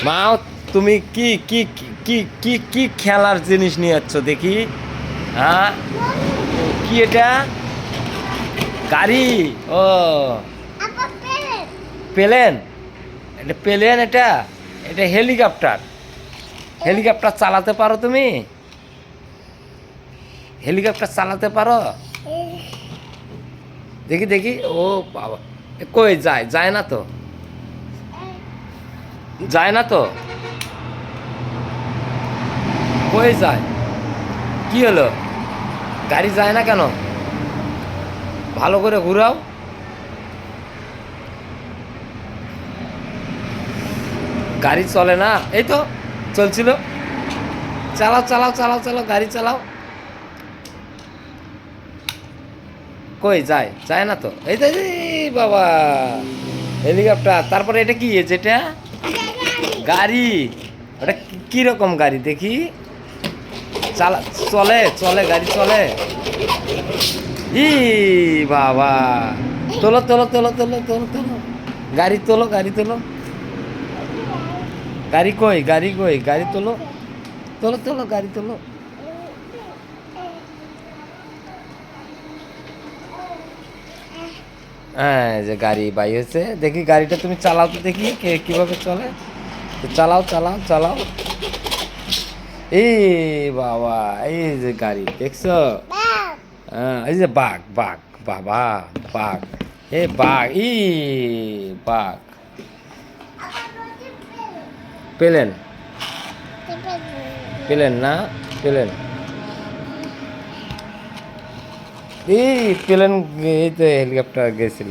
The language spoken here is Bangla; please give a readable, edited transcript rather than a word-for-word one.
মাও তুমি কি কি কি কি কি খেলার জিনিস নিয়ে যাচ্ছ দেখি? হ্যাঁ, কি এটা? গাড়ি? ও, প্লেন? এটা প্লেন? এটা এটা হেলিকপ্টার। হেলিকপ্টার চালাতে পারো তুমি? হেলিকপ্টার চালাতে পারো? দেখি দেখি। ও বাবা, কই যায়? যায় না তো, যায় না তো। কই যায়? কি হলো? গাড়ি যায় না কেন? ভালো করে ঘুরাও। গাড়ি চলে না? এই তো চলছিল। চালাও চালাও চালাও চালাও, গাড়ি চালাও। কই যায়? যায় না তো। এই তো, এই বাবা, হেলিকপ্টার। তারপরে এটা কি যেটা? গাড়ি? ওটা কি রকম গাড়ি দেখি? চালা, চলে চলে, গাড়ি চলে। ই বাবা, তোলো তোলো তোলো তোলো তোলো তোলো, গাড়ি তোলো, গাড়ি তোলো। গাড়ি কই? গাড়ি কই? গাড়ি তোলো, তোলো তোলো, গাড়ি তোলো। হ্যাঁ, যে গাড়ি বাই হয়েছে। দেখি গাড়িটা তুমি চালাও তো দেখি, কিভাবে চলে। তো চালাও চালাও চালাও। এই বাবা, এই যে গাড়ি দেখছো? হ্যাঁ, এই যে বাঘ বাঘ, বাবা বাঘ, এ বাঘ, ই বাঘ। পেলেন? পেলেন না? পেলেন? এই প্লেন, এই তো হেলিকপ্টার গেছিল।